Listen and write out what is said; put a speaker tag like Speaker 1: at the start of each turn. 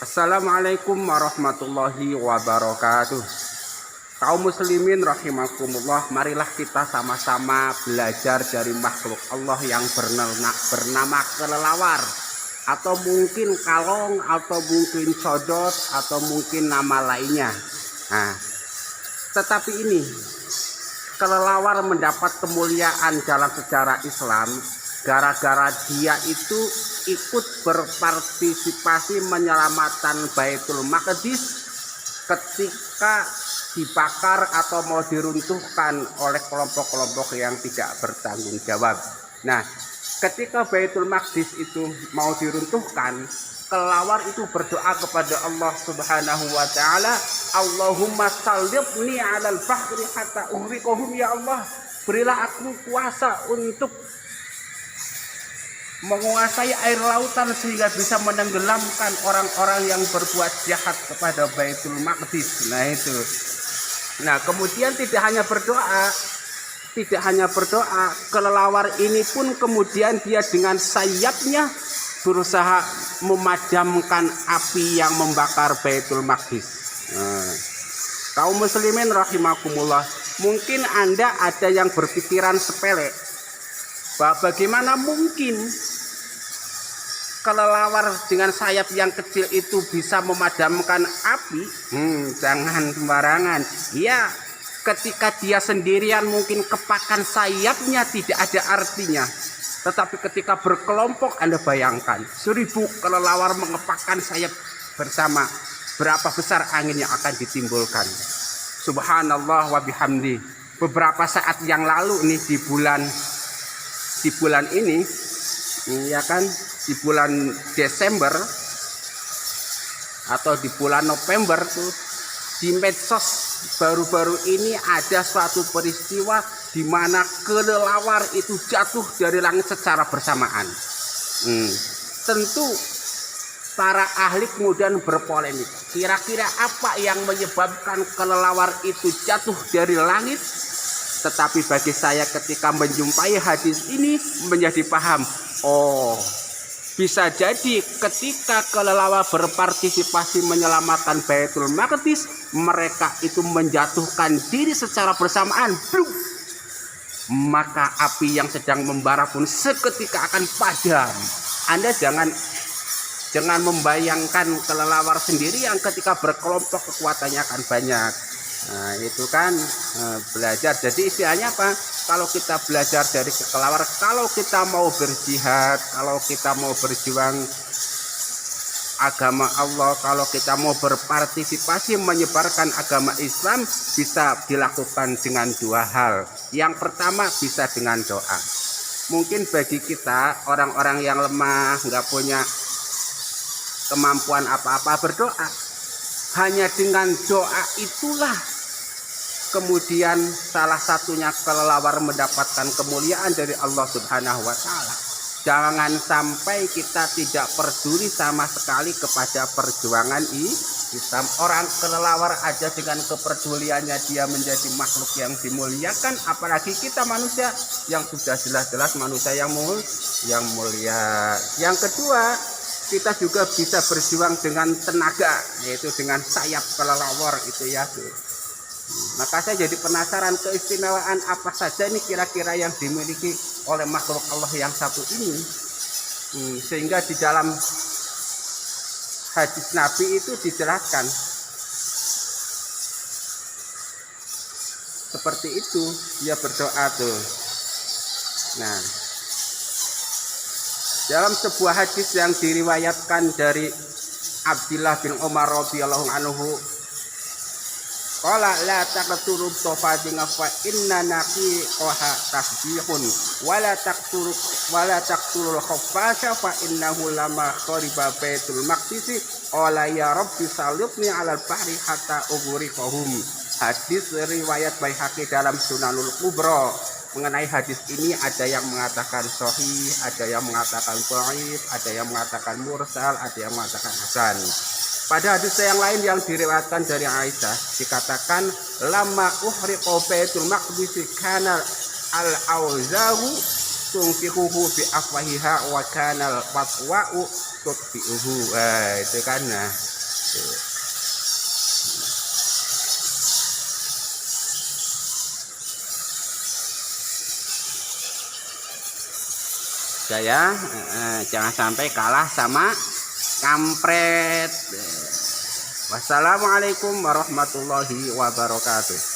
Speaker 1: Assalamualaikum warahmatullahi wabarakatuh. Kaum muslimin rahimakumullah, marilah kita sama-sama belajar dari makhluk Allah yang bernama kelelawar, atau mungkin kalong, atau mungkin codot, atau mungkin nama lainnya. Nah, tetapi ini kelelawar mendapat kemuliaan dalam sejarah Islam gara-gara dia itu ikut berpartisipasi menyelamatkan Baitul Maqdis ketika dibakar atau mau diruntuhkan oleh kelompok-kelompok yang tidak bertanggung jawab. Nah, ketika Baitul Maqdis itu mau diruntuhkan, kelelawar itu berdoa kepada Allah Subhanahu wa taala, Allahumma sallibni 'alal bahri hatta ughriqahum, ya Allah, berilah aku kuasa untuk menguasai air lautan sehingga bisa menenggelamkan orang-orang yang berbuat jahat kepada Baitul Maqdis. Nah itu. Nah, kemudian tidak hanya berdoa, kelelawar ini pun kemudian dia dengan sayapnya berusaha memadamkan api yang membakar Baitul Maqdis. Kaum muslimin rahimakumullah, mungkin Anda ada yang berpikiran sepele, bagaimana mungkin kelelawar dengan sayap yang kecil itu bisa memadamkan api? Jangan sembarangan. Ya, ketika dia sendirian mungkin kepakan sayapnya tidak ada artinya. Tetapi ketika berkelompok, Anda bayangkan 1000 kelelawar mengepakkan sayap bersama, berapa besar angin yang akan ditimbulkan. Subhanallah wa bihamdi. Beberapa saat yang lalu nih di bulan ini, ya kan, di bulan Desember atau di bulan November tuh, di medsos baru-baru ini ada suatu peristiwa di mana kelelawar itu jatuh dari langit secara bersamaan. Tentu para ahli kemudian berpolemik, kira-kira apa yang menyebabkan kelelawar itu jatuh dari langit? Tetapi bagi saya ketika menjumpai hadis ini menjadi paham, bisa jadi ketika kelelawar berpartisipasi menyelamatkan Baitul Maqdis, mereka itu menjatuhkan diri secara bersamaan, maka api yang sedang membara pun seketika akan padam. Anda jangan membayangkan kelelawar sendiri yang ketika berkelompok kekuatannya akan banyak. Nah, itu kan belajar. Jadi istilahnya apa? Kalau kita belajar dari kelelawar, kalau kita mau berjihad, kalau kita mau berjuang agama Allah, kalau kita mau berpartisipasi menyebarkan agama Islam, bisa dilakukan dengan dua hal. Yang pertama bisa dengan doa. Mungkin bagi kita orang-orang yang lemah, nggak punya kemampuan apa-apa, berdoa. Hanya dengan doa itulah kemudian salah satunya kelelawar mendapatkan kemuliaan dari Allah Subhanahu wa taala. Jangan sampai kita tidak peduli sama sekali kepada perjuangan Islam. Orang kelelawar aja dengan kepeduliannya dia menjadi makhluk yang dimuliakan, apalagi kita manusia yang sudah jelas-jelas manusia yang mulia. Yang kedua, kita juga bisa berjuang dengan tenaga, yaitu dengan sayap kelelawar itu ya. Maka saya jadi penasaran keistimewaan apa saja ini kira-kira yang dimiliki oleh makhluk Allah yang satu ini, sehingga di dalam hadis Nabi itu dijelaskan seperti itu. Dia berdoa tuh. Nah, dalam sebuah hadis yang diriwayatkan dari Abdullah bin Umar radhiyallahu anhu, qala la taqturu tafadinga fa inna naqiqaha tasbihun wala taqturul khaffasha fa innahu lama khariba Baitul Maqdis qala ya rabbi salibni 'alal bahri hatta ughriqahum. Hadis riwayat Baihaqi dalam Sunanul Kubra. Mengenai hadis ini ada yang mengatakan sahih, ada yang mengatakan dhaif, ada yang mengatakan mursal, ada yang mengatakan hasan. Pada hadis yang lain yang diriwayatkan dari Aisyah dikatakan lama uhriqa Baitul Maqdis kana al-auzahu tungfihuhu bi afwahiha wa kanal fatwa'u tutfi'uhu. Itu kan nah. Saya jangan sampai kalah sama kampret. Wassalamualaikum warahmatullahi wabarakatuh.